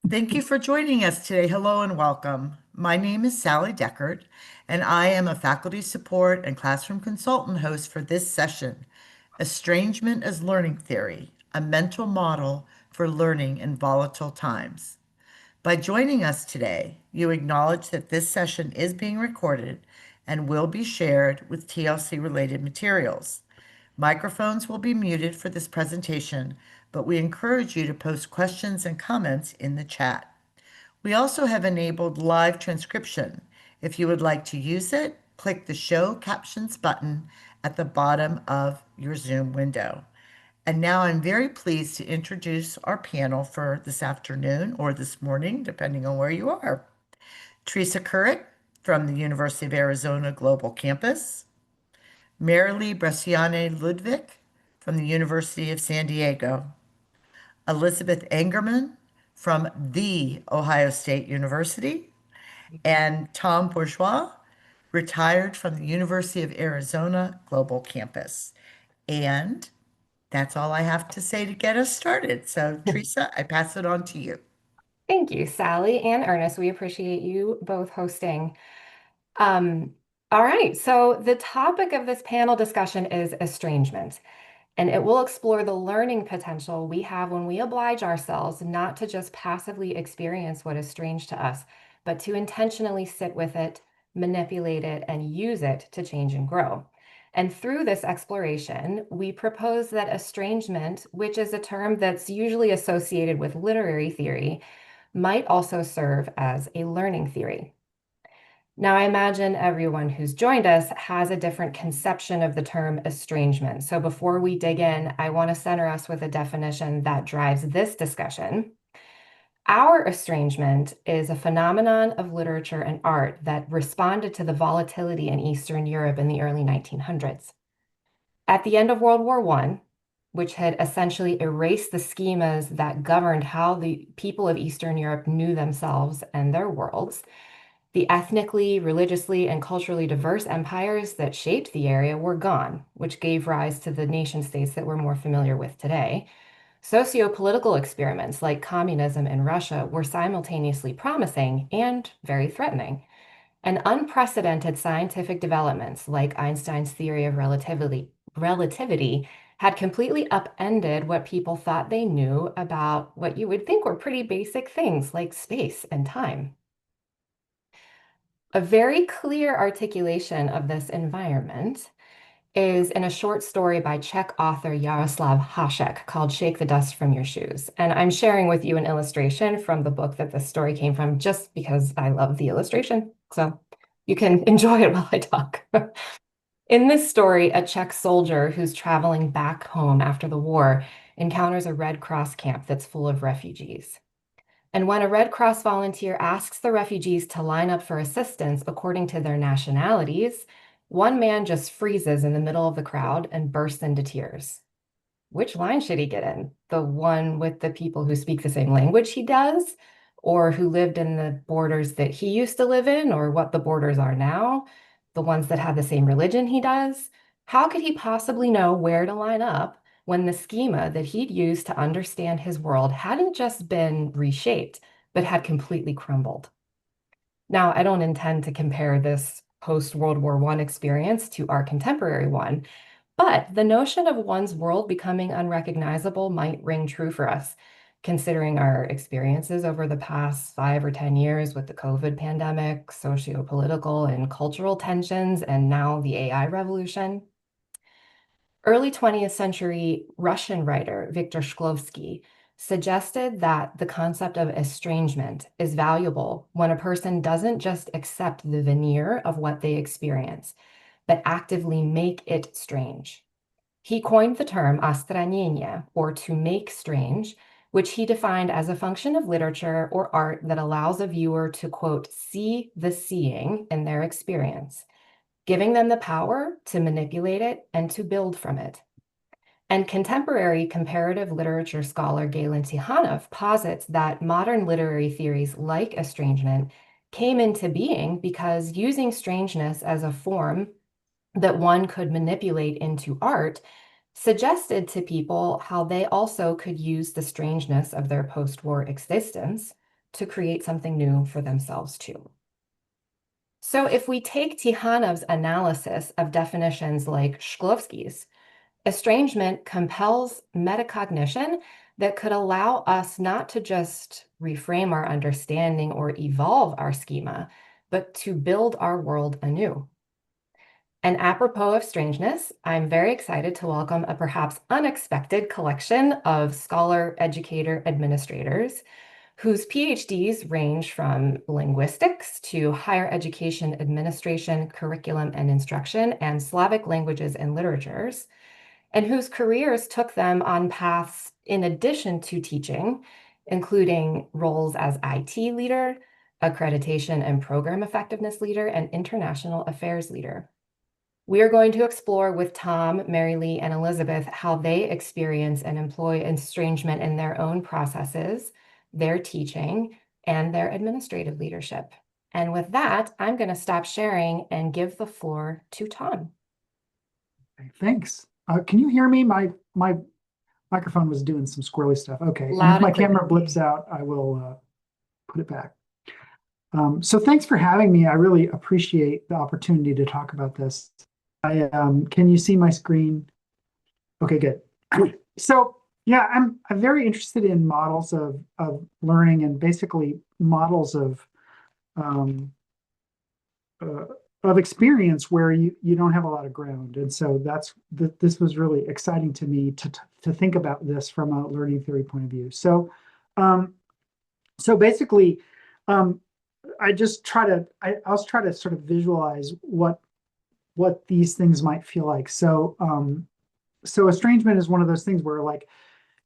Thank you for joining us today. Hello and welcome. My name is Sally Deckard, and I am a faculty support and classroom consultant host for this session, Estrangement as Learning Theory, a mental model for learning in volatile times. By joining us today, you acknowledge that this session is being recorded and will be shared with TLC-related materials. Microphones will be muted for this presentation, but we encourage you to post questions and comments in the chat. We also have enabled live transcription. If you would like to use it, click the Show Captions button at the bottom of your Zoom window. And now I'm very pleased to introduce our panel for this afternoon or this morning, depending on where you are. Teresa Kuruc from the University of Arizona Global Campus, Marilee Bresciani Ludvik from the University of San Diego, Elizabeth Angerman from The Ohio State University, and Tom Bourgeois, retired from the University of Arizona Global Campus. And that's all I have to say to get us started. So, Teresa, I pass it on to you. Thank you, Sally and Ernest. We appreciate you both hosting. Um, all right, so the topic of this panel discussion is estrangement, and it will explore the learning potential we have when we oblige ourselves not to just passively experience what is strange to us, but to intentionally sit with it, manipulate it, and use it to change and grow. And through this exploration, we propose that estrangement, which is a term that's usually associated with literary theory, might also serve as a learning theory. Now, I imagine everyone who's joined us has a different conception of the term estrangement. So before we dig in, I want to center us with a definition that drives this discussion. Our estrangement is a phenomenon of literature and art that responded to the volatility in Eastern Europe in the early 1900s. At the end of World War I, which had essentially erased the schemas that governed how the people of Eastern Europe knew themselves and their worlds, the ethnically, religiously, and culturally diverse empires that shaped the area were gone, which gave rise to the nation states that we're more familiar with today. Socio-political experiments like communism in Russia were simultaneously promising and very threatening. And unprecedented scientific developments like Einstein's theory of relativity had completely upended what people thought they knew about what you would think were pretty basic things like space and time. A very clear articulation of this environment is in a short story by Czech author Jaroslav Hašek called Shake the Dust from Your Shoes. And I'm sharing with you an illustration from the book that this story came from just because I love the illustration. So you can enjoy it while I talk. In this story, a Czech soldier who's traveling back home after the war encounters a Red Cross camp that's full of refugees. And when a Red Cross volunteer asks the refugees to line up for assistance according to their nationalities, one man just freezes in the middle of the crowd and bursts into tears. Which line should he get in? The one with the people who speak the same language he does, or who lived in the borders that he used to live in, or what the borders are now, the ones that have the same religion he does? How could he possibly know where to line up when the schema that he'd used to understand his world hadn't just been reshaped, but had completely crumbled? Now, I don't intend to compare this post-World War I experience to our contemporary one, but the notion of one's world becoming unrecognizable might ring true for us, considering our experiences over the past 5 or 10 years with the COVID pandemic, socio-political and cultural tensions, and now the AI revolution. Early 20th century Russian writer Viktor Shklovsky suggested that the concept of estrangement is valuable when a person doesn't just accept the veneer of what they experience, but actively make it strange. He coined the term estranение, or to make strange, which he defined as a function of literature or art that allows a viewer to, quote, see the seeing in their experience, giving them the power to manipulate it and to build from it. And contemporary comparative literature scholar Galen Tihanov posits that modern literary theories like estrangement came into being because using strangeness as a form that one could manipulate into art suggested to people how they also could use the strangeness of their post-war existence, to create something new for themselves too. So if we take Tihanov's analysis of definitions like Shklovsky's, estrangement compels metacognition that could allow us not to just reframe our understanding or evolve our schema, but to build our world anew. And apropos of strangeness, I'm very excited to welcome a perhaps unexpected collection of scholar, educator, administrators whose PhDs range from linguistics to higher education administration, curriculum and instruction, and Slavic languages and literatures, and whose careers took them on paths in addition to teaching, including roles as IT leader, accreditation and program effectiveness leader, and international affairs leader. We are going to explore with Tom, Marilee, and Elizabeth how they experience and employ estrangement in their own processes, their teaching, and their administrative leadership. And with that, I'm going to stop sharing and give the floor to Tom. Okay, thanks. Can you hear me? My microphone was doing some squirrely stuff. Okay, and Loud if my and clear. camera blips out, I will put it back. So thanks for having me. I really appreciate the opportunity to talk about this. Can you see my screen? Okay, good. So yeah, I'm very interested in models of learning and basically models of experience where you don't have a lot of ground. And so this was really exciting to me to think about this from a learning theory point of view. So basically, I was try to sort of visualize what these things might feel like. So estrangement is one of those things where like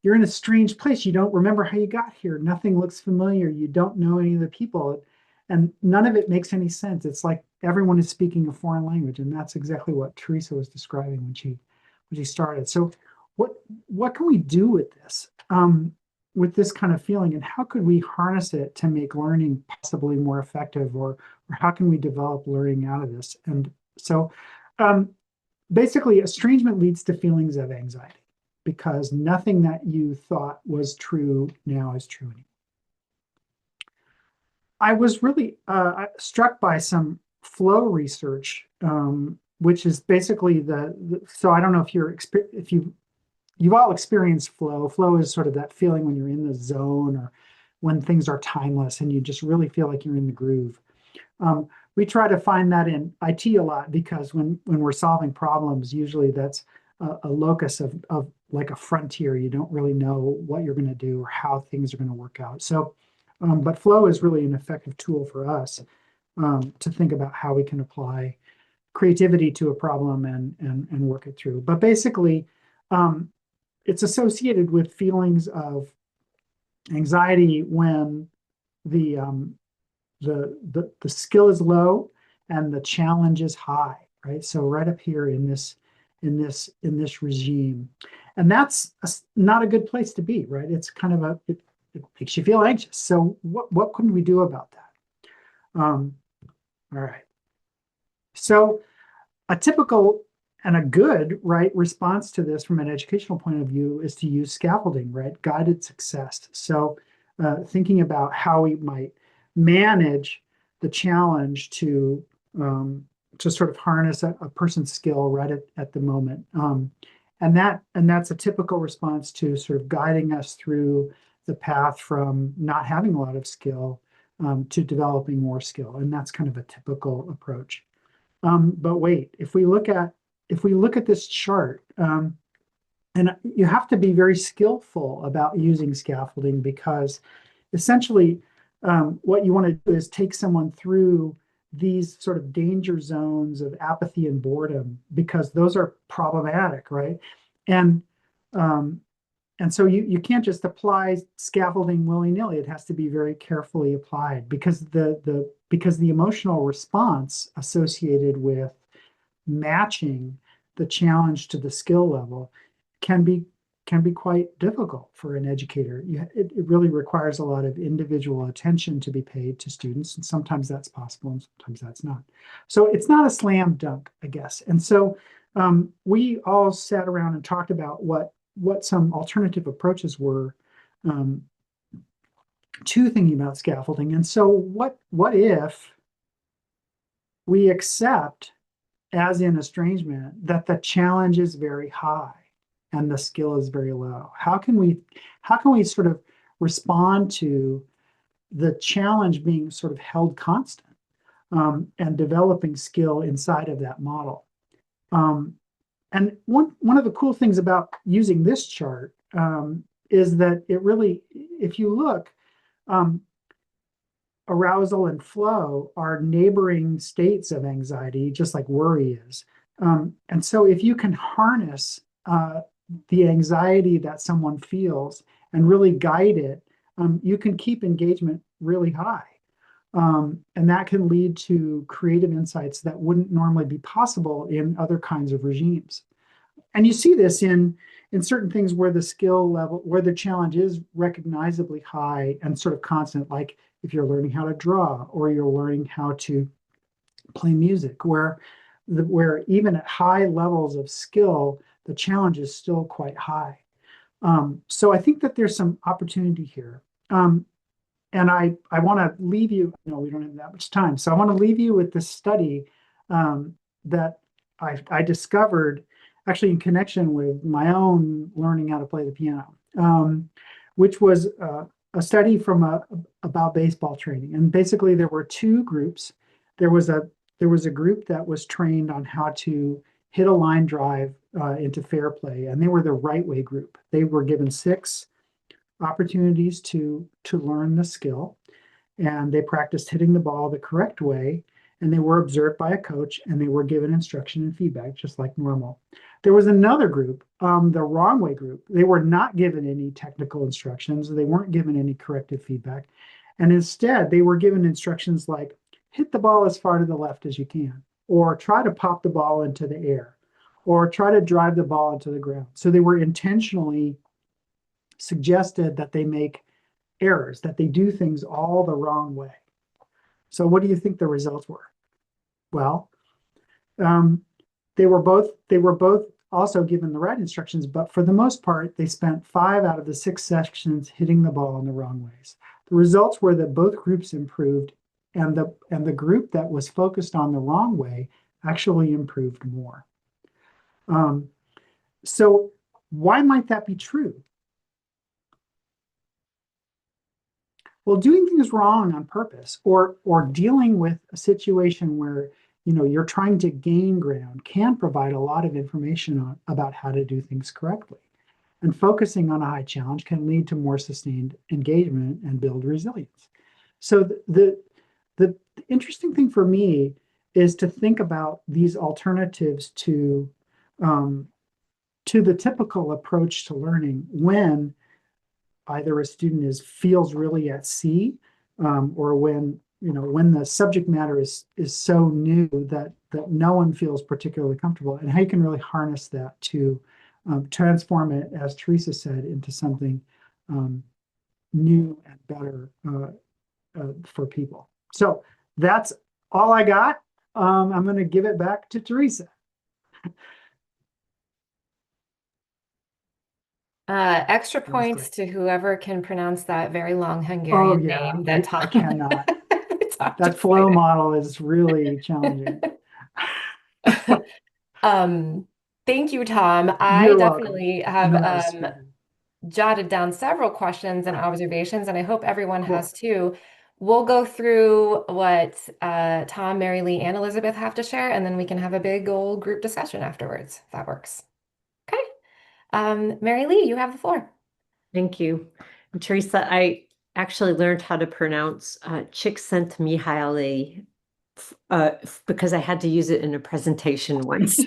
you're in a strange place. You don't remember how you got here. Nothing looks familiar. You don't know any of the people, and none of it makes any sense. It's like everyone is speaking a foreign language, and that's exactly what Teresa was describing when she started. So what can we do with this? With this kind of feeling, and how could we harness it to make learning possibly more effective, or how can we develop learning out of this? And so basically, estrangement leads to feelings of anxiety because nothing that you thought was true now is true anymore. I was really struck by some flow research, which is basically so I don't know if you've all experienced flow. Flow is sort of that feeling when you're in the zone or when things are timeless and you just really feel like you're in the groove. We try to find that in IT a lot because when we're solving problems, usually that's a locus of like a frontier. You don't really know what you're going to do or how things are going to work out. So, but flow is really an effective tool for us to think about how we can apply creativity to a problem and work it through. But basically, it's associated with feelings of anxiety when the skill is low and the challenge is high, right? So right up here in this regime, and that's not a good place to be, right? It's kind of it makes you feel anxious. So what can we do about that? All right. So a typical and a good, right, response to this from an educational point of view is to use scaffolding, right? Guided success. So thinking about how we might manage the challenge to sort of harness a person's skill right at the moment. And that's a typical response to sort of guiding us through the path from not having a lot of skill to developing more skill. And that's kind of a typical approach. But wait, if we look at this chart, and you have to be very skillful about using scaffolding because essentially what you want to do is take someone through these sort of danger zones of apathy and boredom because those are problematic, right? And so you can't just apply scaffolding willy-nilly. It has to be very carefully applied because the emotional response associated with matching the challenge to the skill level can be quite difficult for an educator. It really requires a lot of individual attention to be paid to students, and sometimes that's possible and sometimes that's not. So it's not a slam dunk, I guess. And so we all sat around and talked about what some alternative approaches were to thinking about scaffolding. And so what if we accept, as in estrangement, that the challenge is very high and the skill is very low? How can we sort of respond to the challenge being sort of held constant, and developing skill inside of that model? And one of the cool things about using this chart, is that it really, if you look, um, arousal and flow are neighboring states of anxiety, just like worry is. And so if you can harness the anxiety that someone feels and really guide it, you can keep engagement really high. And that can lead to creative insights that wouldn't normally be possible in other kinds of regimes. And you see this in certain things where the skill level, where the challenge is recognizably high and sort of constant, like if you're learning how to draw or you're learning how to play music, where even at high levels of skill, the challenge is still quite high. So I think that there's some opportunity here. And I want to leave you, we don't have that much time. So I want to leave you with this study, that I discovered actually in connection with my own learning how to play the piano, which was a study about baseball training. And basically there were two groups. There was a group that was trained on how to hit a line drive into fair play, and they were the right way group. They were given 6 opportunities to learn the skill, and they practiced hitting the ball the correct way, and they were observed by a coach, and they were given instruction and feedback just like normal. There was another group, the wrong way group. They were not given any technical instructions. They weren't given any corrective feedback. And instead, they were given instructions like hit the ball as far to the left as you can, or try to pop the ball into the air, or try to drive the ball into the ground. So they were intentionally suggested that they make errors, that they do things all the wrong way. So what do you think the results were? Well, they were both also given the right instructions, but for the most part, they spent 5 out of the 6 sessions hitting the ball in the wrong ways. The results were that both groups improved, and the group that was focused on the wrong way actually improved more. So why might that be true? Well, doing things wrong on purpose, or dealing with a situation where you're trying to gain ground, can provide a lot of information about how to do things correctly. And focusing on a high challenge can lead to more sustained engagement and build resilience. So the interesting thing for me is to think about these alternatives to the typical approach to learning when either a student feels really at sea, or when the subject matter is so new that no one feels particularly comfortable, and how you can really harness that to transform it, as Teresa said, into something new and better for people. So that's all I got. I'm going to give it back to Teresa. Extra points to whoever can pronounce that very long Hungarian name that I cannot. Tom That just flow cited. model is really challenging. Thank you, Tom. I You're welcome. definitely have No, that was terrific. jotted down several questions and observations, and I hope everyone Cool. has too. We'll go through what Tom, Marilee, and Elizabeth have to share, and then we can have a big old group discussion afterwards, if that works. Okay. Marilee, you have the floor. Thank you. And Teresa, I actually learned how to pronounce Csikszentmihalyi because I had to use it in a presentation once.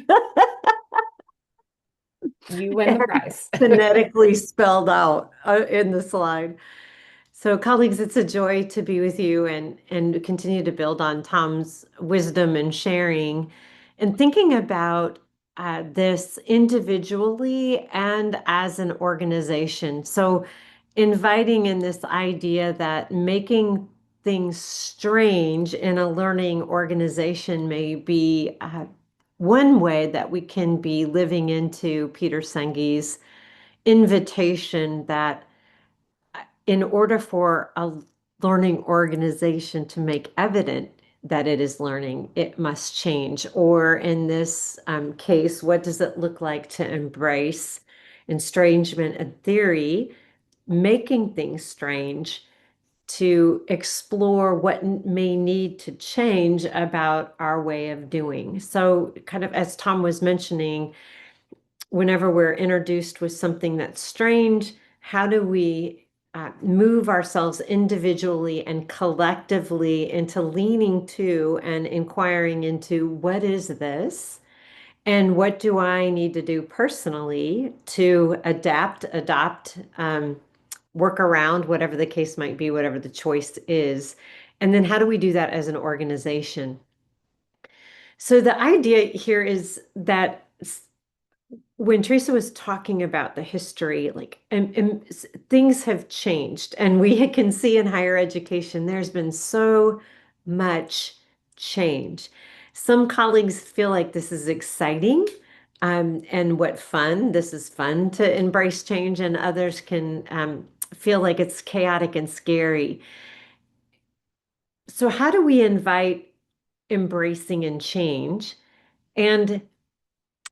You win the prize. Phonetically spelled out in the slide. So, colleagues, it's a joy to be with you and continue to build on Tom's wisdom and sharing and thinking about this individually and as an organization. So, inviting in this idea that making things strange in a learning organization may be one way that we can be living into Peter Senge's invitation that in order for a learning organization to make evident that it is learning, it must change. Or in this case, what does it look like to embrace estrangement and theory, making things strange, to explore what may need to change about our way of doing. So kind of as Tom was mentioning, whenever we're introduced with something that's strange, how do we move ourselves individually and collectively into leaning to and inquiring into what is this? And what do I need to do personally to adapt, adopt, work around, whatever the case might be, whatever the choice is? And then how do we do that as an organization? So the idea here is that when Teresa was talking about the history, like, and things have changed, and we can see in higher education, there's been so much change. Some colleagues feel like this is exciting, and what fun, this is fun to embrace change, and others can feel like it's chaotic and scary. So how do we invite embracing and change and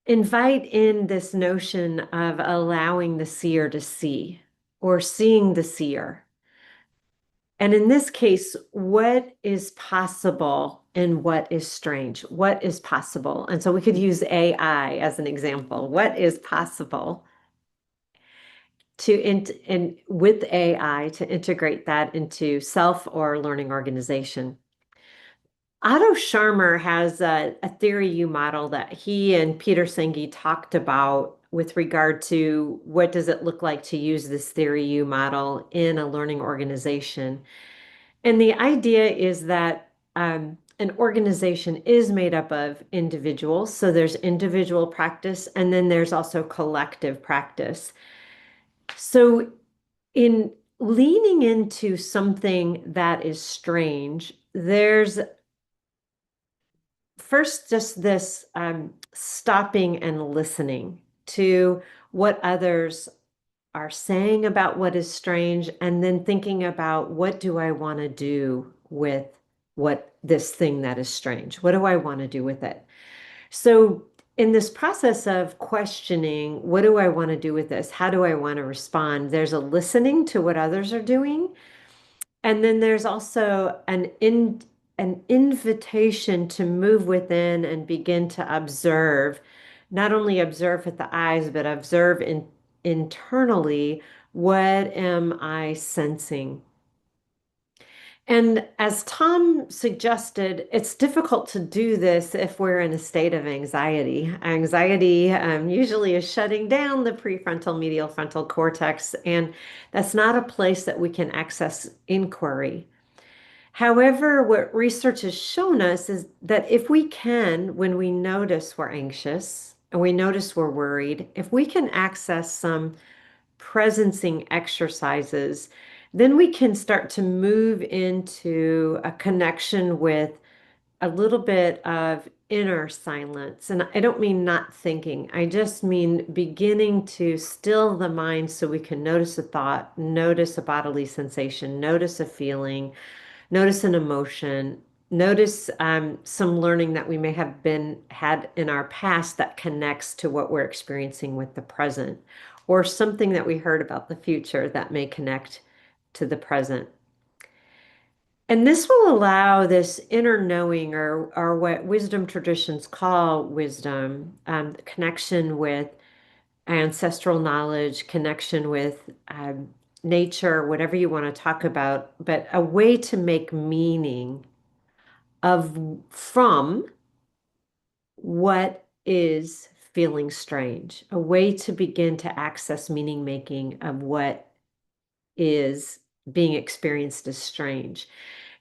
invite in this notion of allowing the seer to see or seeing the seer? And in this case, what is possible and what is strange? What is possible? And so we could use AI as an example. What is possible and with AI to integrate that into self or learning organization? Otto Scharmer has a theory U model that he and Peter Senge talked about with regard to what does it look like to use this theory U model in a learning organization. And the idea is that an organization is made up of individuals. So there's individual practice, and then there's also collective practice. So in leaning into something that is strange, there's first just this stopping and listening to what others are saying about what is strange, and then thinking about what do I want to do with what this thing that is strange? What do I want to do with it? So in this process of questioning, what do I want to do with this? How do I want to respond? There's a listening to what others are doing. And then there's also an invitation to move within and begin to observe, not only observe with the eyes, but observe internally, what am I sensing? And as Tom suggested, it's difficult to do this if we're in a state of anxiety. Anxiety usually is shutting down the prefrontal medial frontal cortex, and that's not a place that we can access inquiry. However, what research has shown us is that if we can, when we notice we're anxious and we notice we're worried, if we can access some presencing exercises, then we can start to move into a connection with a little bit of inner silence. And I don't mean not thinking, I just mean beginning to still the mind so we can notice a thought, notice a bodily sensation, notice a feeling, notice an emotion, notice some learning that we may have had in our past that connects to what we're experiencing with the present, or something that we heard about the future that may connect to the present. And this will allow this inner knowing, or what wisdom traditions call wisdom, connection with ancestral knowledge, connection with nature, whatever you want to talk about, but a way to make meaning from what is feeling strange, a way to begin to access meaning making of what is being experienced as strange.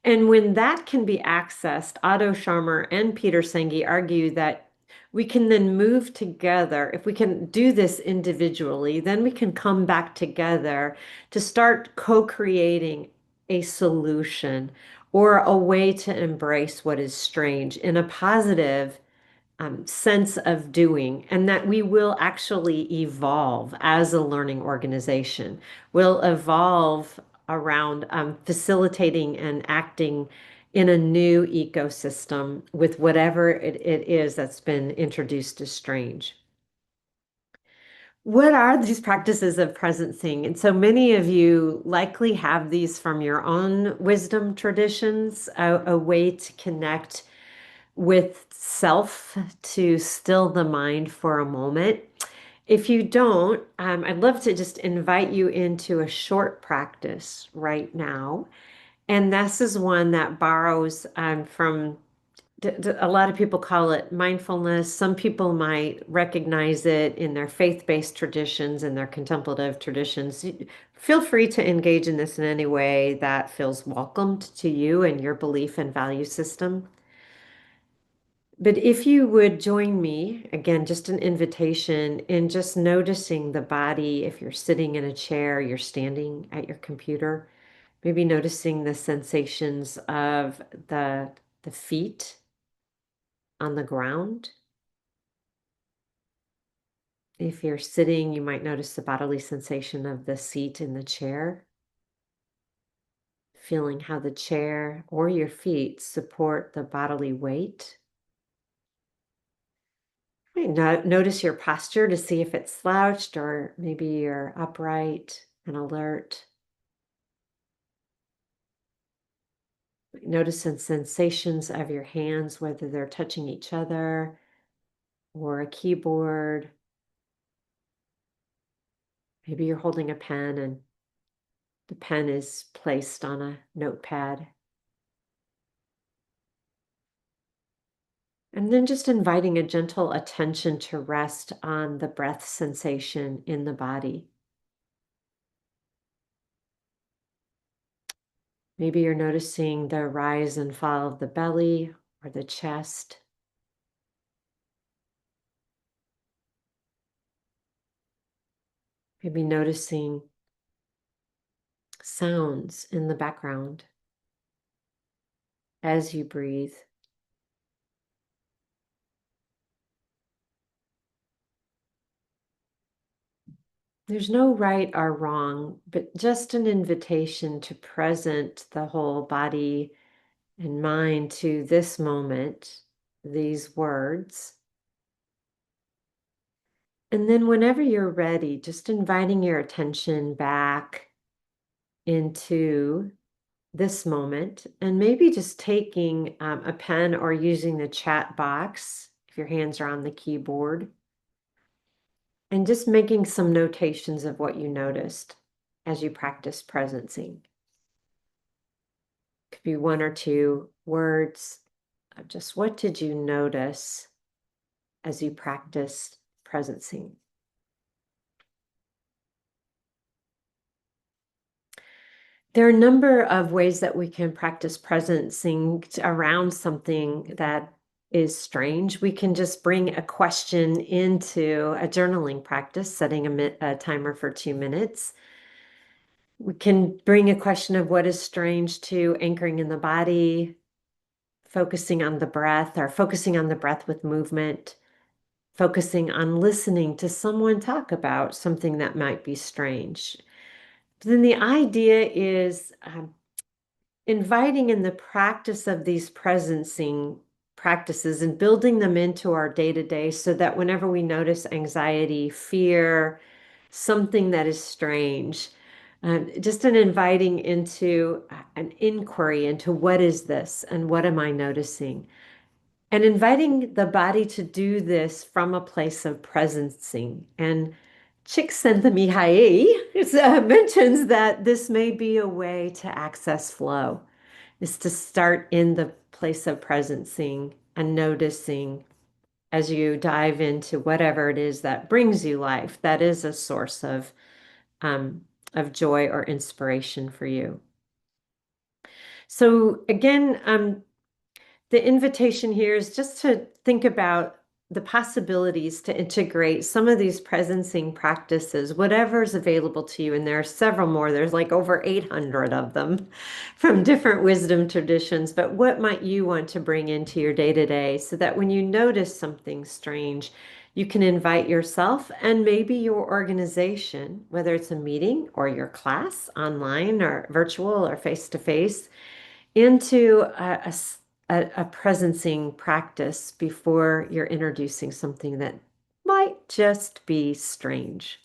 And when that can be accessed, Otto Scharmer and Peter Senge argue that we can then move together. If we can do this individually, then we can come back together to start co-creating a solution or a way to embrace what is strange in a positive sense of doing, and that we will actually evolve as a learning organization. We'll evolve around facilitating and acting in a new ecosystem with whatever it is that's been introduced as strange. What are these practices of presencing? And so many of you likely have these from your own wisdom traditions, a way to connect with self, to still the mind for a moment. If you don't, I'd love to just invite you into a short practice right now. And this is one that borrows from a lot of people call it mindfulness. Some people might recognize it in their faith-based traditions and their contemplative traditions. Feel free to engage in this in any way that feels welcomed to you and your belief and value system. But if you would join me, again, just an invitation in just noticing the body. If you're sitting in a chair, you're standing at your computer, maybe noticing the sensations of the feet on the ground. If you're sitting, you might notice the bodily sensation of the seat in the chair, feeling how the chair or your feet support the bodily weight. You might notice your posture to see if it's slouched or maybe you're upright and alert. Notice the sensations of your hands, whether they're touching each other or a keyboard. Maybe you're holding a pen and the pen is placed on a notepad. And then just inviting a gentle attention to rest on the breath sensation in the body. Maybe you're noticing the rise and fall of the belly or the chest. Maybe noticing sounds in the background as you breathe. There's no right or wrong, but just an invitation to present the whole body and mind to this moment, these words. And then whenever you're ready, just inviting your attention back into this moment and maybe just taking a pen or using the chat box if your hands are on the keyboard and just making some notations of what you noticed as you practice presencing. Could be one or two words of just what did you notice as you practiced presencing. There are a number of ways that we can practice presencing around something that is strange. We can just bring a question into a journaling practice, setting a timer for 2 minutes. We can bring a question of what is strange to anchoring in the body, focusing on the breath, or focusing on the breath with movement, focusing on listening to someone talk about something that might be strange. Then the idea is inviting in the practice of these presencing practices and building them into our day-to-day so that whenever we notice anxiety, fear, something that is strange, just an inviting into an inquiry into what is this and what am I noticing? And inviting the body to do this from a place of presencing. And Csikszentmihalyi mentions that this may be a way to access flow, is to start in the place of presencing and noticing as you dive into whatever it is that brings you life, that is a source of joy or inspiration for you. So again, the invitation here is just to think about the possibilities to integrate some of these presencing practices, whatever's available to you. And there are several more. There's like over 800 of them from different wisdom traditions. But what might you want to bring into your day-to-day so that when you notice something strange, you can invite yourself and maybe your organization, whether it's a meeting or your class online or virtual or face-to-face, into a presencing practice before you're introducing something that might just be strange.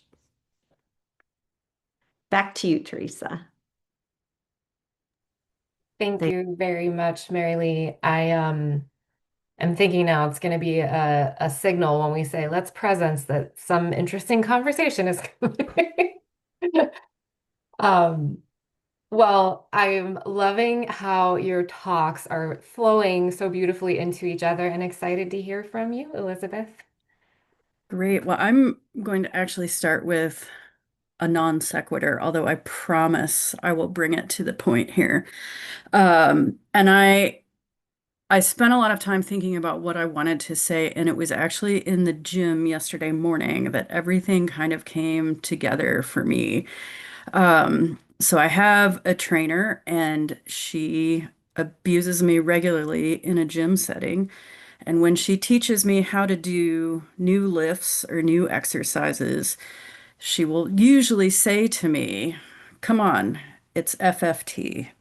Back to you, Teresa. Thank you very much, Marilee. I am thinking now it's going to be a signal when we say let's presence that some interesting conversation is coming. Um, well, I'm loving how your talks are flowing so beautifully into each other and excited to hear from you, Elizabeth. Great. Well, I'm going to actually start with a non sequitur, although I promise I will bring it to the point here. And I spent a lot of time thinking about what I wanted to say, and it was actually in the gym yesterday morning that everything kind of came together for me. So I have a trainer, and she abuses me regularly in a gym setting. And when she teaches me how to do new lifts or new exercises, she will usually say to me, "Come on, it's FFT."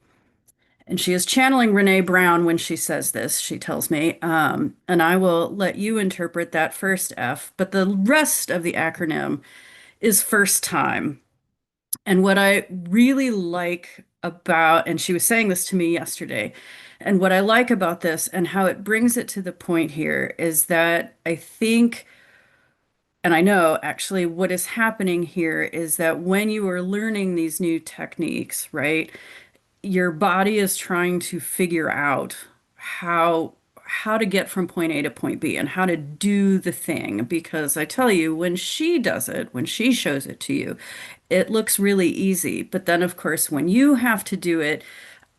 And she is channeling Brene Brown when she says this, she tells me. And I will let you interpret that first F, but the rest of the acronym is first time. And what I really like about, and she was saying this to me yesterday, and what I like about this and how it brings it to the point here is that I think, and I know actually what is happening here is that when you are learning these new techniques, right, your body is trying to figure out how to get from point A to point B and how to do the thing. Because I tell you, when she does it, when she shows it to you, it looks really easy. But then, of course, when you have to do it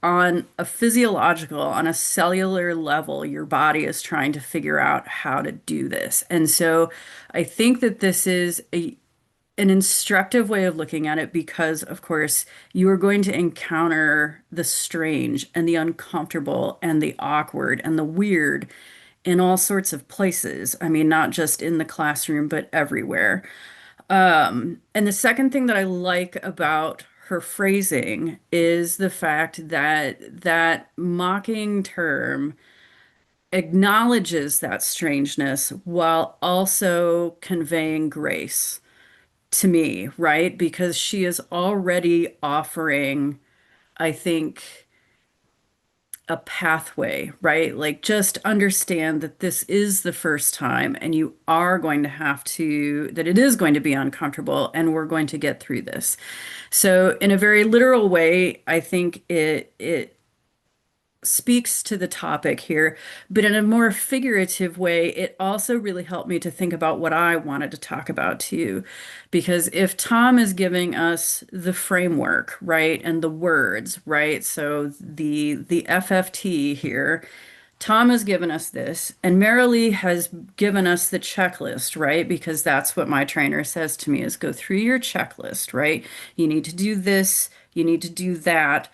on a physiological, on a cellular level, your body is trying to figure out how to do this. And so I think that this is an instructive way of looking at it because, of course, you are going to encounter the strange and the uncomfortable and the awkward and the weird in all sorts of places. I mean, not just in the classroom, but everywhere. And the second thing that I like about her phrasing is the fact that that mocking term acknowledges that strangeness while also conveying grace to me, right? Because she is already offering, I think, a pathway, right? Like just understand that this is the first time and you are going to have to, that it is going to be uncomfortable and we're going to get through this. So in a very literal way, I think it speaks to the topic here, but in a more figurative way, it also really helped me to think about what I wanted to talk about too. Because if Tom is giving us the framework, right, and the words, right, so the FFT here, Tom has given us this, and Marilee has given us the checklist, right? Because that's what my trainer says to me is go through your checklist, right? You need to do this, you need to do that.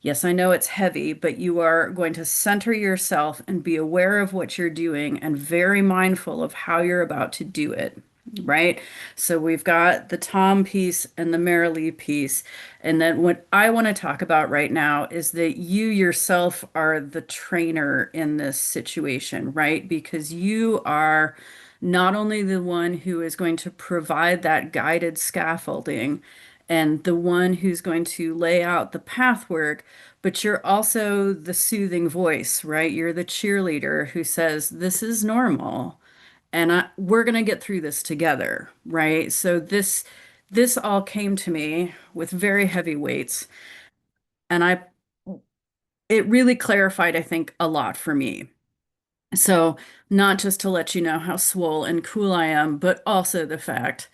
Yes, I know it's heavy, but you are going to center yourself and be aware of what you're doing and very mindful of how you're about to do it, right? So we've got the Tom piece and the Marilee piece. And then what I want to talk about right now is that you yourself are the trainer in this situation, right? Because you are not only the one who is going to provide that guided scaffolding and the one who's going to lay out the pathwork, but you're also the soothing voice, right? You're the cheerleader who says, this is normal and we're going to get through this together, right? So this all came to me with very heavy weights, and it really clarified, I think, a lot for me. So not just to let you know how swole and cool I am, but also the fact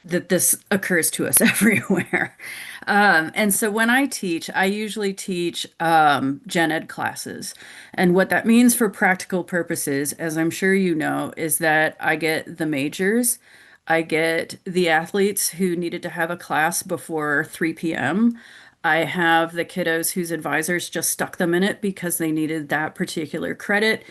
that this occurs to us everywhere. And so when I teach, I usually teach gen ed classes. And what that means for practical purposes, as I'm sure you know, is that I get the majors, I get the athletes who needed to have a class before 3 p.m. I have the kiddos whose advisors just stuck them in it because they needed that particular credit.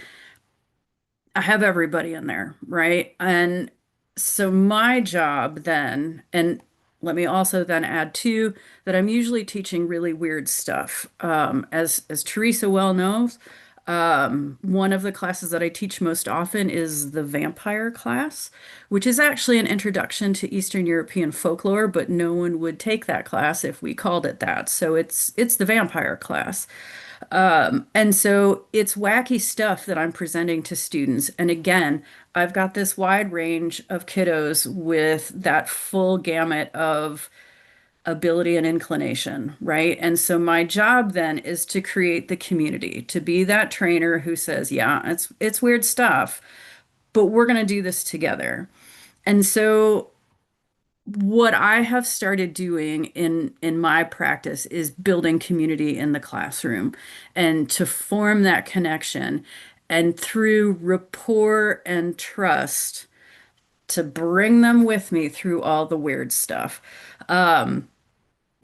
I have everybody in there, right? And so my job then, and let me also then add too, that I'm usually teaching really weird stuff. As Teresa well knows, one of the classes that I teach most often is the vampire class, which is actually an introduction to Eastern European folklore, but no one would take that class if we called it that. So it's the vampire class. And so it's wacky stuff that I'm presenting to students. And again, I've got this wide range of kiddos with that full gamut of ability and inclination, right? And so my job then is to create the community, to be that trainer who says, yeah, it's weird stuff, but we're going to do this together. And so what I have started doing in my practice is building community in the classroom and to form that connection and through rapport and trust to bring them with me through all the weird stuff.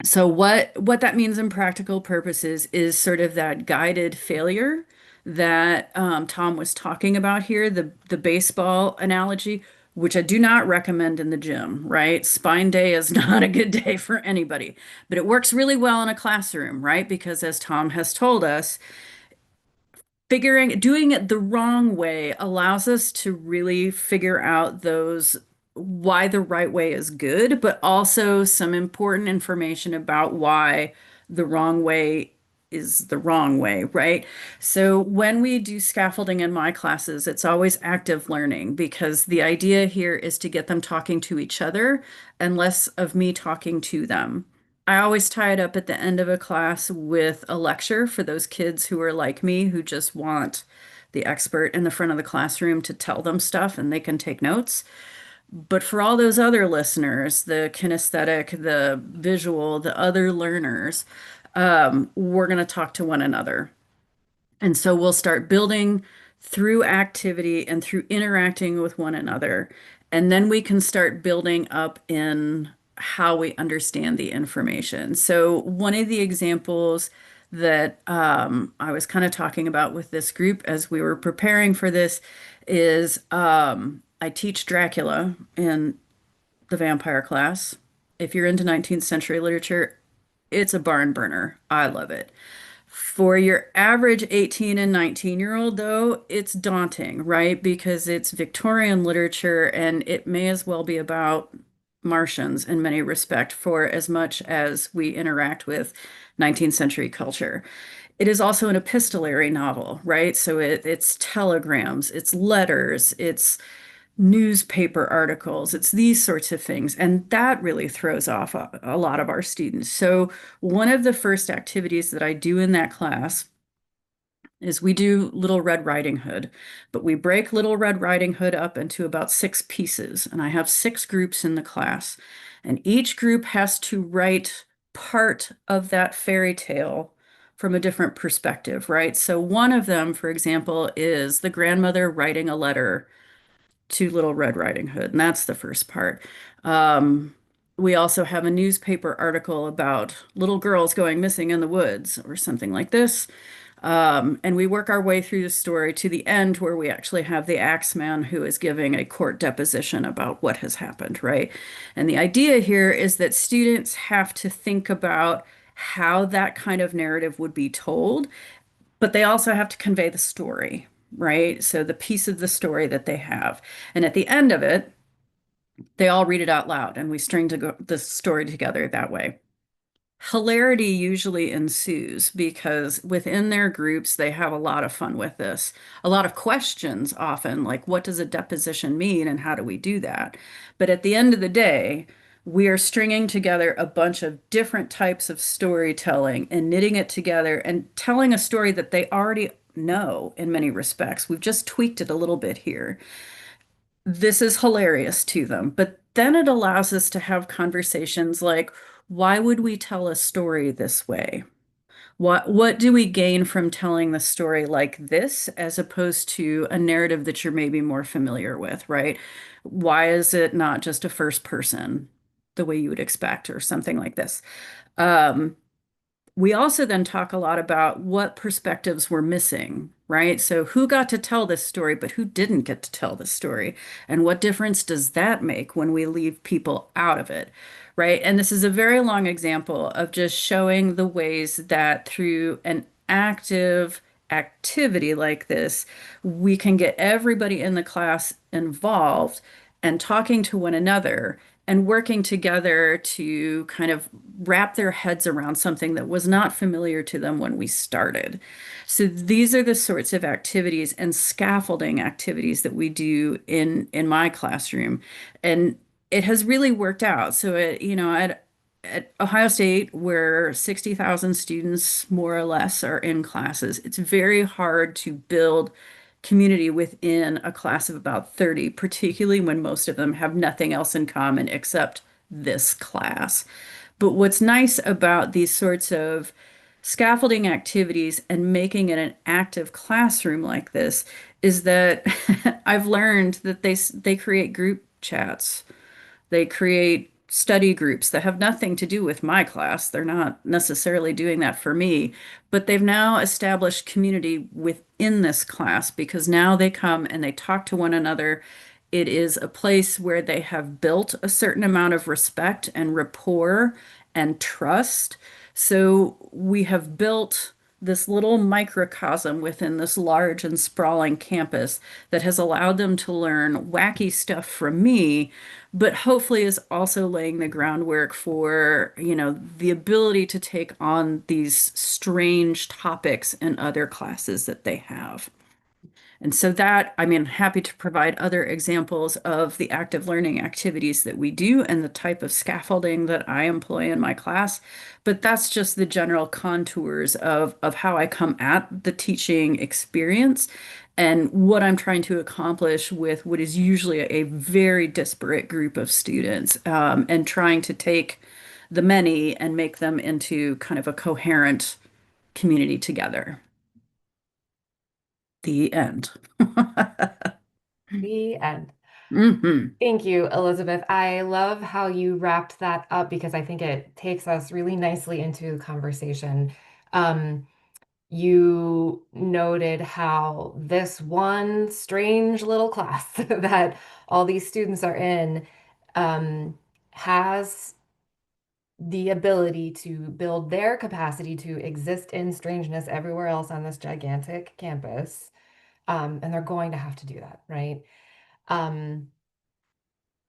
So what that means in practical purposes is sort of that guided failure that Tom was talking about here, the baseball analogy, which I do not recommend in the gym, right? Spine day is not a good day for anybody, but it works really well in a classroom, right? Because as Tom has told us, doing it the wrong way allows us to really figure out those why the right way is good, but also some important information about why the wrong way is the wrong way, right? So when we do scaffolding in my classes, it's always active learning because the idea here is to get them talking to each other and less of me talking to them. I always tie it up at the end of a class with a lecture for those kids who are like me, who just want the expert in the front of the classroom to tell them stuff and they can take notes. But for all those other listeners, the kinesthetic, the visual, the other learners, we're going to talk to one another. And so we'll start building through activity and through interacting with one another. And then we can start building up in how we understand the information. So one of the examples that I was kind of talking about with this group as we were preparing for this is I teach Dracula in the vampire class. If you're into 19th century literature, it's a barn burner. I love it. For your average 18 and 19-year-old, though, it's daunting, right? Because it's Victorian literature and it may as well be about Martians in many respects for as much as we interact with 19th century culture. It is also an epistolary novel, right? So it's telegrams, it's letters, it's newspaper articles, it's these sorts of things. And that really throws off a lot of our students. So one of the first activities that I do in that class is we do Little Red Riding Hood, but we break Little Red Riding Hood up into about 6 pieces. And I have 6 groups in the class. And each group has to write part of that fairy tale from a different perspective, right? So one of them, for example, is the grandmother writing a letter to Little Red Riding Hood, and that's the first part. We also have a newspaper article about little girls going missing in the woods or something like this. And we work our way through the story to the end where we actually have the axeman who is giving a court deposition about what has happened, right? And the idea here is that students have to think about how that kind of narrative would be told, but they also have to convey the story, right? So the piece of the story that they have. And at the end of it, they all read it out loud and we string the story together that way. Hilarity usually ensues because within their groups, they have a lot of fun with this. A lot of questions often, like what does a deposition mean and how do we do that? But at the end of the day, we are stringing together a bunch of different types of storytelling and knitting it together and telling a story that they already know in many respects. We've just tweaked it a little bit here. This is hilarious to them, but then it allows us to have conversations like, why would we tell a story this way? What do we gain from telling the story like this as opposed to a narrative that you're maybe more familiar with, right? Why is it not just a first person the way you would expect or something like this? Um, we also then talk a lot about what perspectives we're missing, right? So who got to tell this story, but who didn't get to tell this story? And what difference does that make when we leave people out of it, right? And this is a very long example of just showing the ways that through an active activity like this, we can get everybody in the class involved and talking to one another and working together to kind of wrap their heads around something that was not familiar to them when we started. So these are the sorts of activities and scaffolding activities that we do in my classroom. And it has really worked out. So at Ohio State, where 60,000 students more or less are in classes, it's very hard to build community within a class of about 30, particularly when most of them have nothing else in common except this class. But what's nice about these sorts of scaffolding activities and making it an active classroom like this is that I've learned that they create group chats. They create study groups that have nothing to do with my class. They're not necessarily doing that for me, but they've now established community within this class because now they come and they talk to one another. It is a place where they have built a certain amount of respect and rapport and trust. So we have built this little microcosm within this large and sprawling campus that has allowed them to learn wacky stuff from me, but hopefully is also laying the groundwork for, the ability to take on these strange topics in other classes that they have. And so that, I mean, happy to provide other examples of the active learning activities that we do and the type of scaffolding that I employ in my class. But that's just the general contours of how I come at the teaching experience and what I'm trying to accomplish with what is usually a very disparate group of students, and trying to take the many and make them into kind of a coherent community together. The end. The end. Hmm. Thank you, Elizabeth. I love how you wrapped that up because I think it takes us really nicely into the conversation. Um, you noted how this one strange little class that all these students are in has the ability to build their capacity to exist in strangeness everywhere else on this gigantic campus. And they're going to have to do that, right? Um,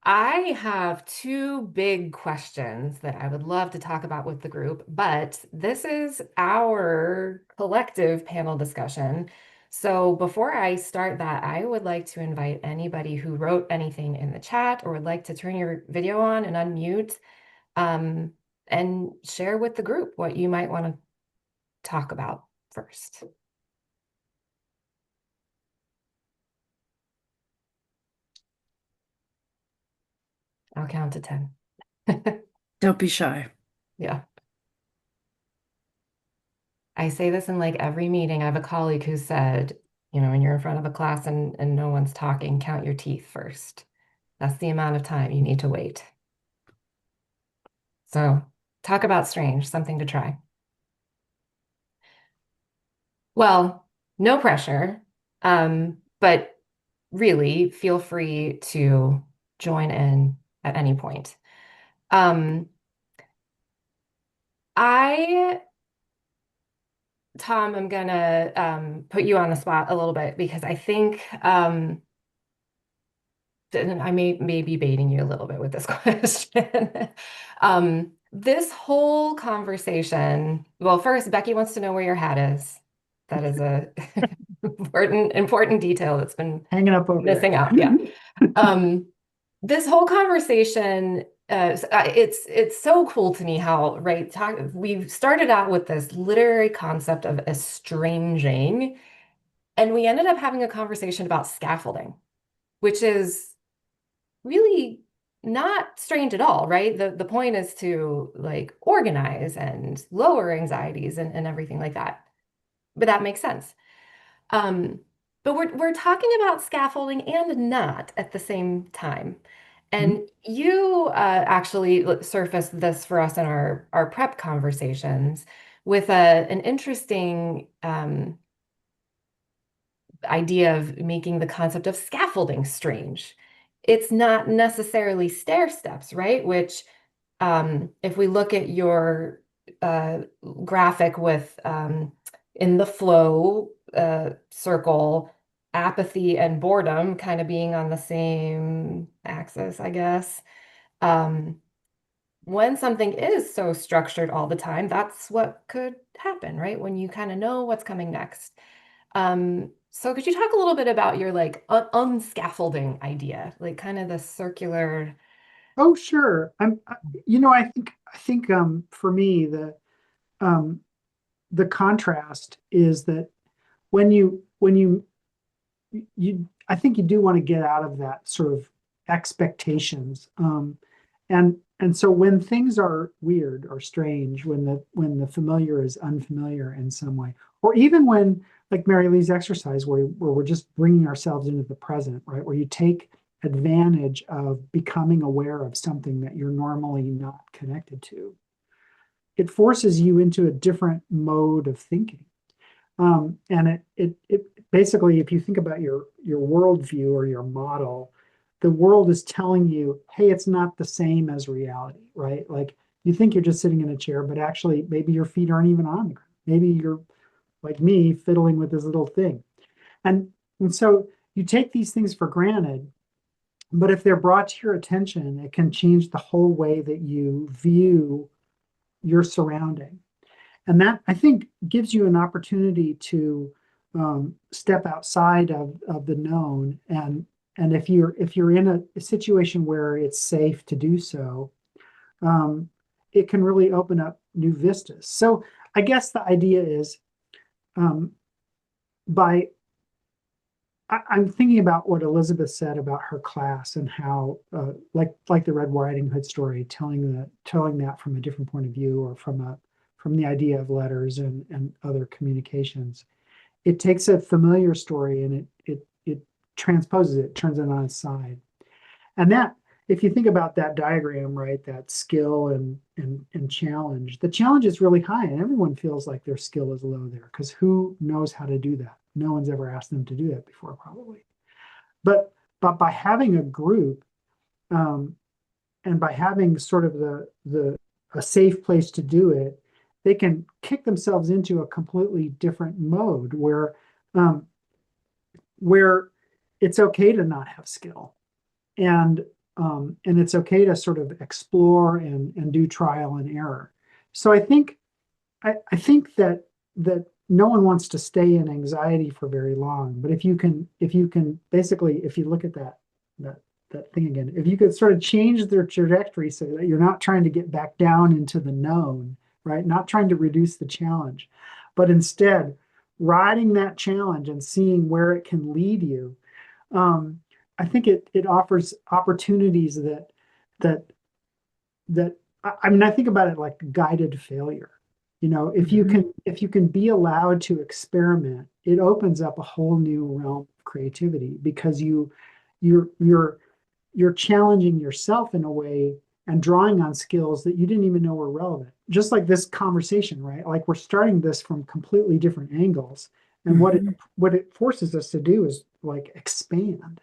I have two big questions that I would love to talk about with the group, but this is our collective panel discussion. So before I start that, I would like to invite anybody who wrote anything in the chat or would like to turn your video on and unmute, and share with the group what you might want to talk about first. I'll count to 10. Don't be shy. Yeah. I say this in like every meeting. I have a colleague who said, when you're in front of a class and no one's talking, count your teeth first. That's the amount of time you need to wait. So talk about strange, something to try. Well, no pressure, but really feel free to join in at any point. Tom, I'm gonna put you on the spot a little bit because I think I may be baiting you a little bit with this question. This whole conversation, well, first, Becky wants to know where your hat is. That is a important detail that's been Hanging up over missing there. out. Yeah. This whole conversation, it's so cool to me how, right, we started out with this literary concept of estranging, and we ended up having a conversation about scaffolding, which is really not strange at all, right? The point is to like organize and lower anxieties and everything like that. But that makes sense. Um, but we're talking about scaffolding and not at the same time. Mhm. And you actually surfaced this for us in our prep conversations with an interesting idea of making the concept of scaffolding strange. It's not necessarily stair steps, right? Which, if we look at your graphic with in the flow circle, apathy and boredom kind of being on the same axis, I guess. Um, when something is so structured all the time, that's what could happen, right? When you kind of know what's coming next. So could you talk a little bit about your like unscaffolding idea, like kind of the circular? Oh, sure. I think for me um, the contrast is that when you I think you do want to get out of that sort of expectations. And so when things are weird or strange, when the familiar is unfamiliar in some way, or even when like Marilee's exercise where we're just bringing ourselves into the present, right? Where you take advantage of becoming aware of something that you're normally not connected to. It forces you into a different mode of thinking. And it basically, if you think about your worldview or your model, the world is telling you, hey, it's not the same as reality, right? Like you think you're just sitting in a chair, but actually maybe your feet aren't even on the ground. Maybe you're like me fiddling with this little thing. And so you take these things for granted, but if they're brought to your attention, it can change the whole way that you view your surrounding. And that I think gives you an opportunity to step outside of the known. And if you're in a situation where it's safe to do so, um, it can really open up new vistas. So I guess the idea is um, by I'm thinking about what Elizabeth said about her class and how, like the Red Riding Hood story, telling that from a different point of view, or from the idea of letters and other communications. It takes a familiar story and it transposes it, turns it on its side. And that, if you think about that diagram, right, that skill and challenge, the challenge is really high, and everyone feels like their skill is low there because who knows how to do that? No one's ever asked them to do that before, probably. But by having a group, um, and by having sort of the a safe place to do it, they can kick themselves into a completely different mode um, where it's okay to not have skill, and and it's okay to sort of explore and do trial and error. So I think that no one wants to stay in anxiety for very long. But if you can basically, if you look at that that thing again, if you could sort of change their trajectory so that you're not trying to get back down into the known, right? Not trying to reduce the challenge, but instead riding that challenge and seeing where it can lead you. Um, I think it offers opportunities that I mean, I think about it like guided failure. You know, Mhm. if you can be allowed to experiment, it opens up a whole new realm of creativity because you're you're you're challenging yourself in a way and drawing on skills that you didn't even know were relevant. Just like this conversation, right? Like we're starting this from completely different angles. And Mhm. what it forces us to do is like expand.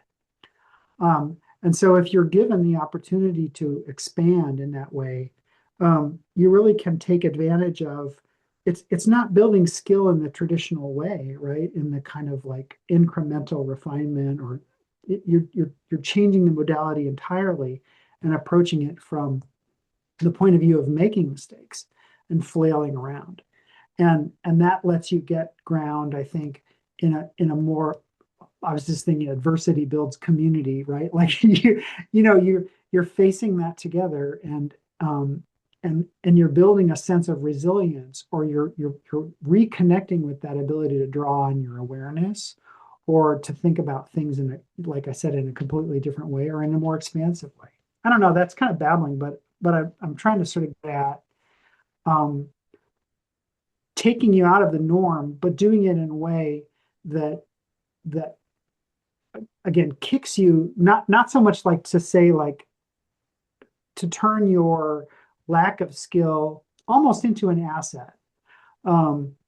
And so if you're given the opportunity to expand in that way, you really can take advantage of it's not building skill in the traditional way, right? In the kind of like incremental refinement, or you're changing the modality entirely and approaching it from the point of view of making mistakes and flailing around. And that lets you get ground, I think, in a more, I was just thinking adversity builds community, right? Like you're facing that together, and you're building a sense of resilience, or you're reconnecting with that ability to draw on your awareness, or to think about things in a, like I said, in a completely different way or in a more expansive way. I don't know, that's kind of babbling, but I'm trying to sort of get at um, taking you out of the norm, but doing it in a way that that again kicks you, not so much like to say like to turn your lack of skill almost into an asset,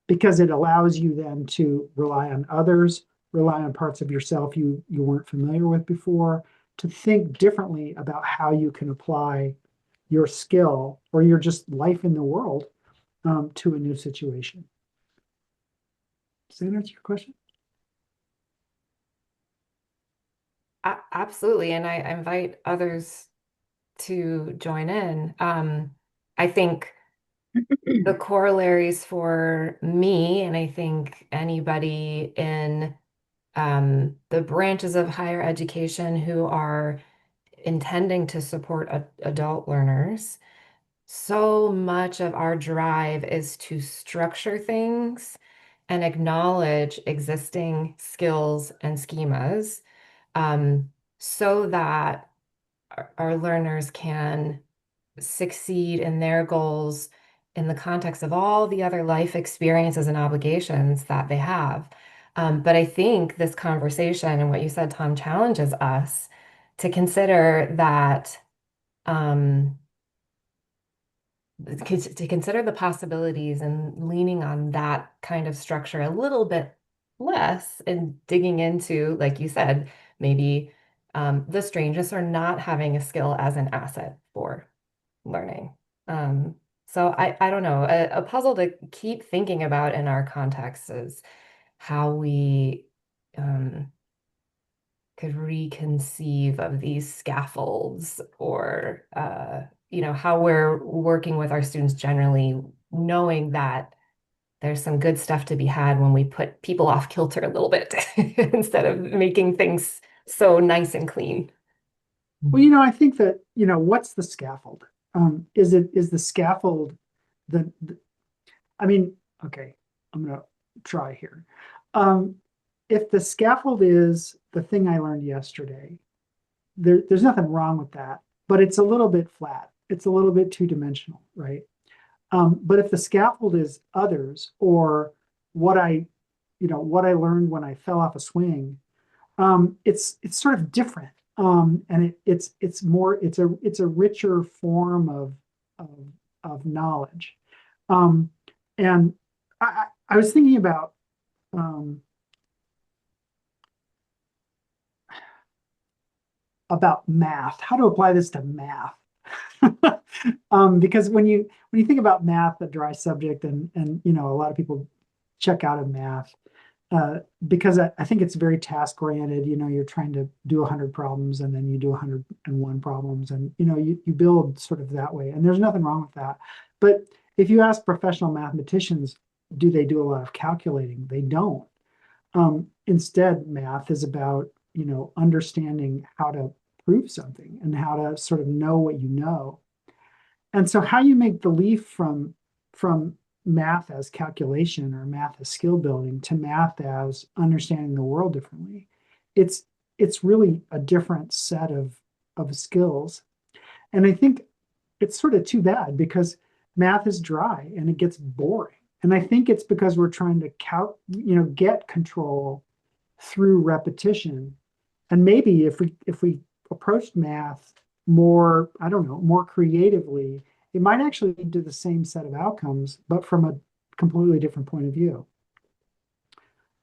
because it allows you then to rely on others, rely on parts of yourself you weren't familiar with before, to think differently about how you can apply your skill or your just life in the world, to a new situation. Does that answer your question? Absolutely. And I invite others to join in. I think the corollaries for me, and I think anybody in the branches of higher education who are intending to support adult learners, so much of our drive is to structure things and acknowledge existing skills and schemas, um, so that our learners can succeed in their goals in the context of all the other life experiences and obligations that they have. But I think this conversation and what you said, Tom, challenges us to consider that, um, to consider the possibilities and leaning on that kind of structure a little bit less and digging into, like you said, maybe the strangeness or not having a skill as an asset for learning. Um, so I don't know, a puzzle to keep thinking about in our context is how we um, could reconceive of these scaffolds, or how we're working with our students generally, knowing that there's some good stuff to be had when we put people off kilter a little bit instead of making things so nice and clean. Well, I think that, what's the scaffold? Is the scaffold the I mean, okay, I'm gonna try here. Um, if the scaffold is the thing I learned yesterday, there's nothing wrong with that, but it's a little bit flat. It's a little bit two-dimensional, right? But if the scaffold is others, or what what I learned when I fell off a swing, it's sort of different, and it's more it's a richer form of, of knowledge, um, and I was thinking um, about math, how to apply this to math. Because when you think about math, a dry subject, and a lot of people check out of math, because I think it's very task oriented. You're trying to do 100 problems, and then you do 101 problems, and you build sort of that way, and there's nothing wrong with that. But if you ask professional mathematicians, do they do a lot of calculating? They don't. Instead, math is about understanding how to prove something and how to sort of know what you know. And so how you make the leap from math as calculation or math as skill building to math as understanding the world differently, it's it's really a different set of skills. And I think it's sort of too bad, because math is dry and it gets boring. And I think it's because we're trying to get control through repetition. And maybe if we approached math more, I don't know, more creatively, it might actually lead to the same set of outcomes, but from a completely different point of view.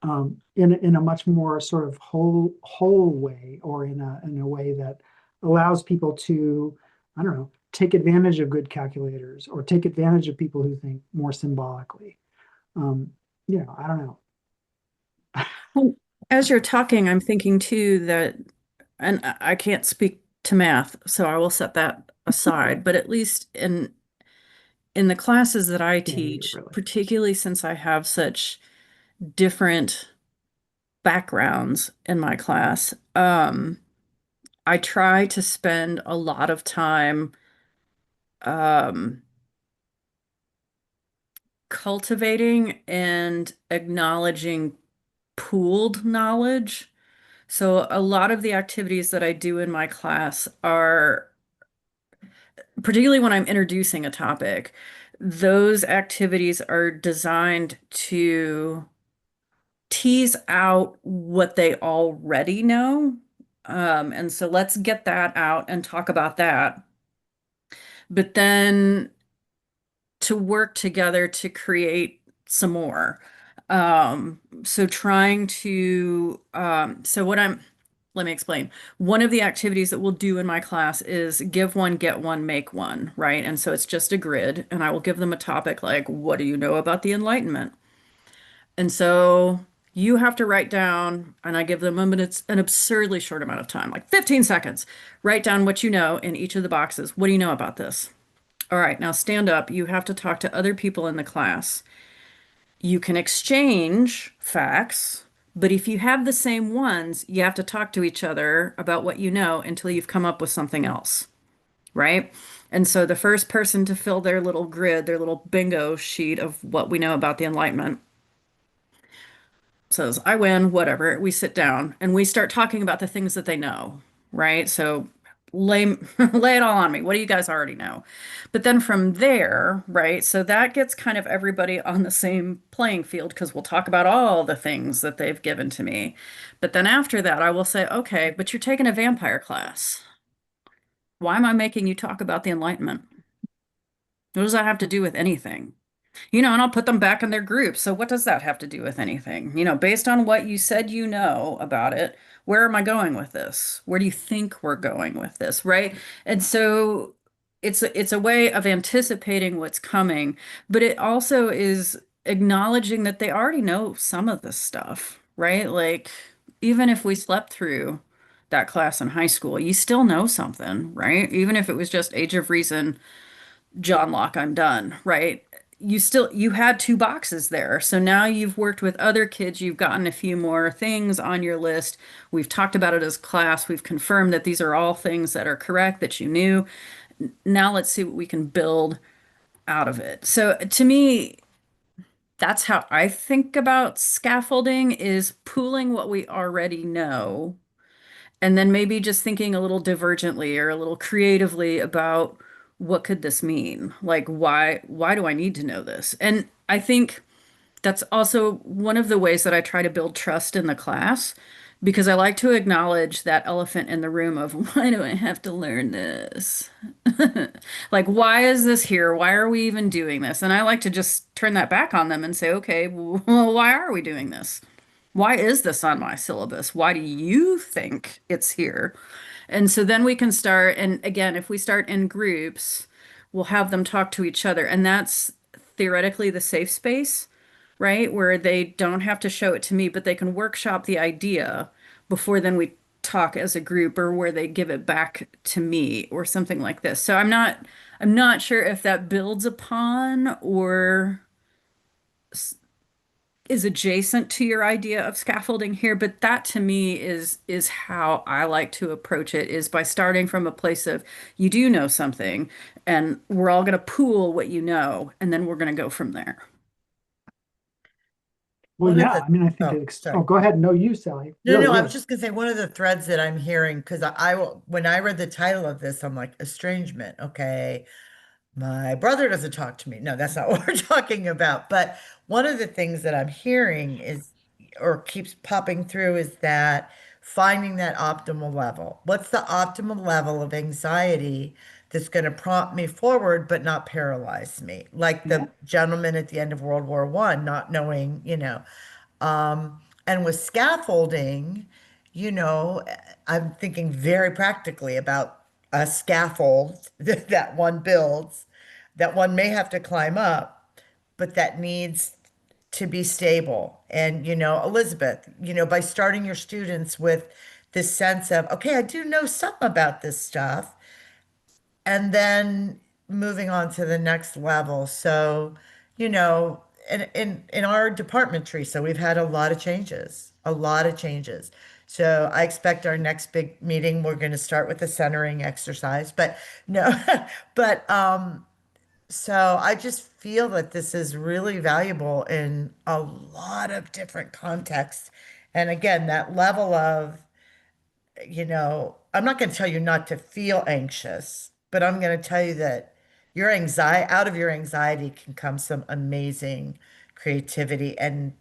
In a much more sort of whole way, or in a way that allows people to, I don't know, take advantage of good calculators, or take advantage of people who think more symbolically. I don't know. Well, as you're talking, I'm thinking too that, and I can't speak to math, so I will set that aside, but at least in the classes that I Yeah, either, teach, really. particularly since I have such different backgrounds in my class, I try to spend a lot of time um, cultivating and acknowledging pooled knowledge. So a lot of the activities that I do in my class are particularly when I'm introducing a topic, those activities are designed to tease out what they already know. And so let's get that out and talk about that. But then to work together to create some more. So trying to, let me explain. One of the activities that we'll do in my class is give one, get one, make one, right? And so it's just a grid, and I will give them a topic like, what do you know about the Enlightenment? And so you have to write down, and I give them an absurdly short amount of time, like 15 seconds. Write down what you know in each of the boxes. What do you know about this? All right, now stand up. You have to talk to other people in the class. You can exchange facts, but if you have the same ones, you have to talk to each other about what you know until you've come up with something else, right? And so the first person to fill their little grid, their little bingo sheet of what we know about the Enlightenment, says, I win, whatever. We sit down and we start talking about the things that they know, right? So lay lay it all on me. What do you guys already know? But then from there, right? So that gets kind of everybody on the same playing field because we'll talk about all the things that they've given to me. But then after that, I will say, okay, but you're taking a vampire class. Why am I making you talk about the Enlightenment? What does that have to do with anything? And I'll put them back in their group. So what does that have to do with anything? Based on what you said you know about it, where am I going with this? Where do you think we're going with this, right? And so it's a way of anticipating what's coming, but it also is acknowledging that they already know some of this stuff, right? Like even if we slept through that class in high school, you still know something, right? Even if it was just Age of Reason, John Locke, I'm done, right? You had two boxes there. So now you've worked with other kids, you've gotten a few more things on your list. We've talked about it as class. We've confirmed that these are all things that are correct that you knew. Now let's see what we can build out of it. So to me, that's how I think about scaffolding is pooling what we already know and then maybe just thinking a little divergently or a little creatively about what could this mean? Like why do I need to know this? And I think that's also one of the ways that I try to build trust in the class because I like to acknowledge that elephant in the room of why do I have to learn this? Like, why is this here? Why are we even doing this? And I like to just turn that back on them and say, okay, well, why are we doing this? Why is this on my syllabus? Why do you think it's here? And so then we can start, and again, if we start in groups, we'll have them talk to each other. And that's theoretically the safe space, right? Where they don't have to show it to me, but they can workshop the idea before then we talk as a group or where they give it back to me or something like this. So I'm not sure if that builds upon or is adjacent to your idea of scaffolding here, but that to me is how I like to approach it is by starting from a place of you do know something and we're all going to pool what you know and then we're going to go from there. Well, One of yeah, the, I mean, I think oh, sorry. oh, go ahead. No, you, Sally. No, no, I Really. was just gonna say one of the threads that I'm hearing, because when I read the title of this, I'm like, estrangement. Okay. My brother doesn't talk to me. No, that's not what we're talking about. But one of the things that I'm hearing is, or keeps popping through, is that finding that optimal level. What's the optimal level of anxiety that's going to prompt me forward, but not paralyze me? Like Yeah. the gentleman at the end of World War One, not knowing, and with scaffolding, I'm thinking very practically about a scaffold that one builds, that one may have to climb up, but that needs to be stable. And, Elizabeth, by starting your students with this sense of, okay, I do know something about this stuff, and then moving on to the next level. So, in our department, Teresa, we've had a lot of changes, a lot of changes. So I expect our next big meeting, we're going to start with the centering exercise, but no, but so I just feel that this is really valuable in a lot of different contexts. And again, that level of, I'm not going to tell you not to feel anxious, but I'm going to tell you that your anxiety, out of your anxiety can come some amazing creativity. And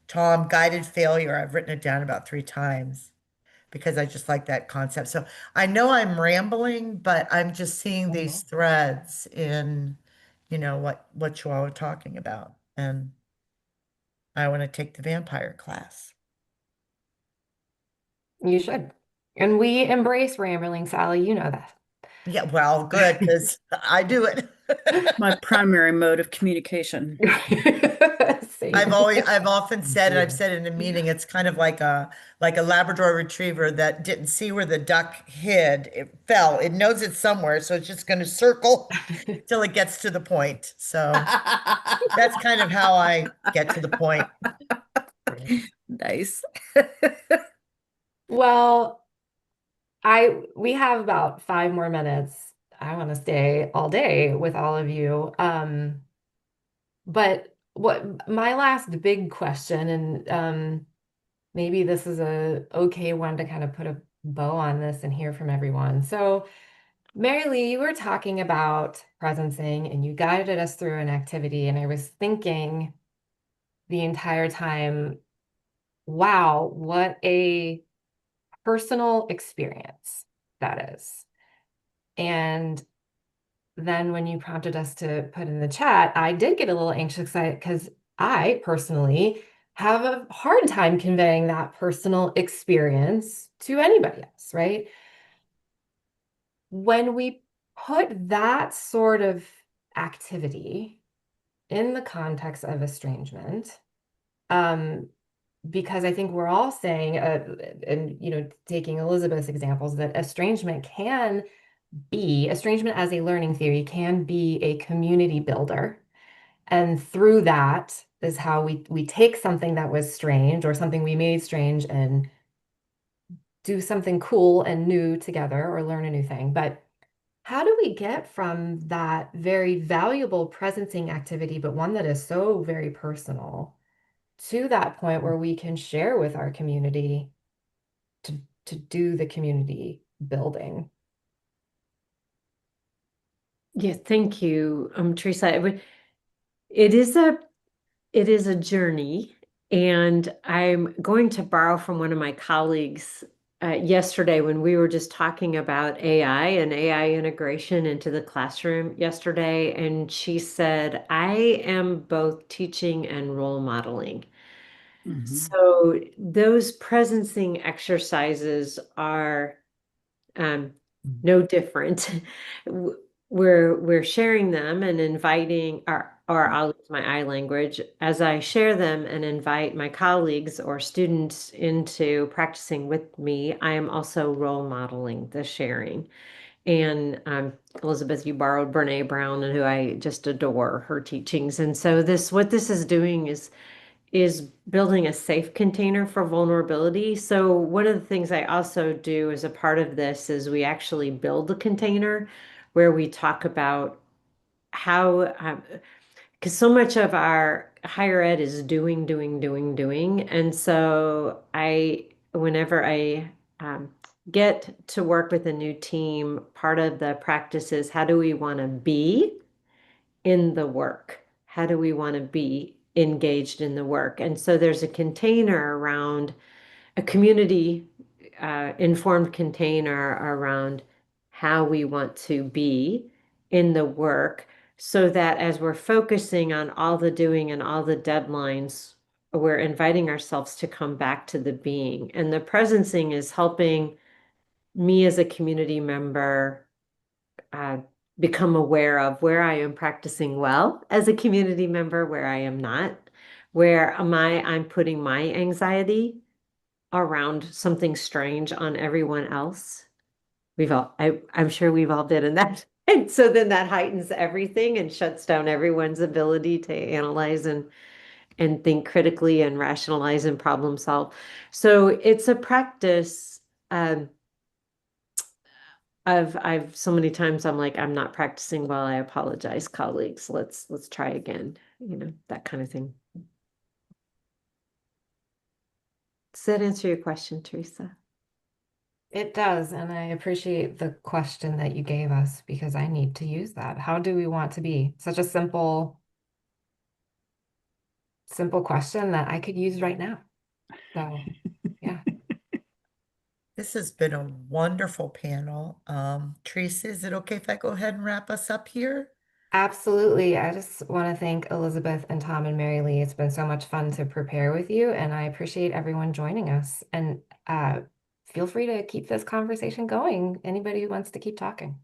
Tom, guided failure, I've written it down about 3 times because I just like that concept. So I know I'm rambling, but I'm just seeing these threads in, what you all are talking about. And I want to take the vampire class. You should. And we embrace rambling, Sally. You know that. Yeah, well, good, because I do it. My primary mode of communication. Same. I've often said, and I've said in a meeting, it's kind of like a Labrador retriever that didn't see where the duck hid. It fell. It knows it's somewhere, so it's just going to circle till it gets to the point. So that's kind of how I get to the point. Nice. Well, we have about 5 more minutes. I want to stay all day with all of you. But what my last big question, and maybe this is a okay one to kind of put a bow on this and hear from everyone. So, Marilee, you were talking about presencing and you guided us through an activity, and I was thinking the entire time, wow, what a personal experience that is. And then when you prompted us to put in the chat, I did get a little anxious because I personally have a hard time conveying that personal experience to anybody else, right? When we put that sort of activity in the context of estrangement, um, because I think we're all saying, and taking Elizabeth's examples, that estrangement as a learning theory can be a community builder. And through that is how we take something that was strange or something we made strange and do something cool and new together or learn a new thing. But how do we get from that very valuable presencing activity, but one that is so very personal, to that point where we can share with our community to do the community building? Yeah, thank you, Teresa. It is a journey, and I'm going to borrow from one of my colleagues yesterday when we were just talking about AI and AI integration into the classroom yesterday, and she said, I am both teaching and role modeling. So those presencing exercises are no different. We're sharing them and inviting or I'll use my I language as I share them and invite my colleagues or students into practicing with me. I am also role modeling the sharing. And Elizabeth, you borrowed Brene Brown, and who I just adore her teachings. And so what this is doing is building a safe container for vulnerability. So one of the things I also do as a part of this is we actually build the container where we talk about how, because so much of our higher ed is doing, doing, doing, doing. And so whenever I get to work with a new team, part of the practice is how do we want to be in the work? How do we want to be engaged in the work? And so there's a container around a community informed container around how we want to be in the work so that as we're focusing on all the doing and all the deadlines, we're inviting ourselves to come back to the being. And the presencing is helping me as a community member uh, become aware of where I am practicing well as a community member, where I am not, where I'm putting my anxiety around something strange on everyone else. I'm sure we've all been in that. And so then that heightens everything and shuts down everyone's ability to analyze and think critically and rationalize and problem solve. So it's a practice. I've so many times I'm like, I'm not practicing well. I apologize, colleagues. Let's try again. That kind of thing. Does that answer your question, Teresa? It does, and I appreciate the question that you gave us because I need to use that. How do we want to be? Such a simple question that I could use right now. So, yeah. This has been a wonderful panel. Teresa, is it okay if I go ahead and wrap us up here? Absolutely. I just want to thank Elizabeth and Tom and Marilee. It's been so much fun to prepare with you, and I appreciate everyone joining us. And feel free to keep this conversation going. Anybody who wants to keep talking.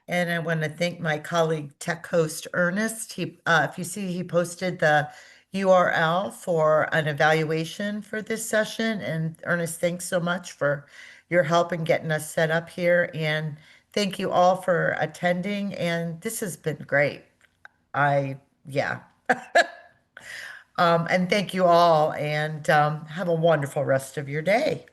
And I want to thank my colleague tech host Ernest. If you see, he posted the URL for an evaluation for this session. And Ernest, thanks so much for your help in getting us set up here. And thank you all for attending. And this has been great. Yeah. And thank you all, and have a wonderful rest of your day.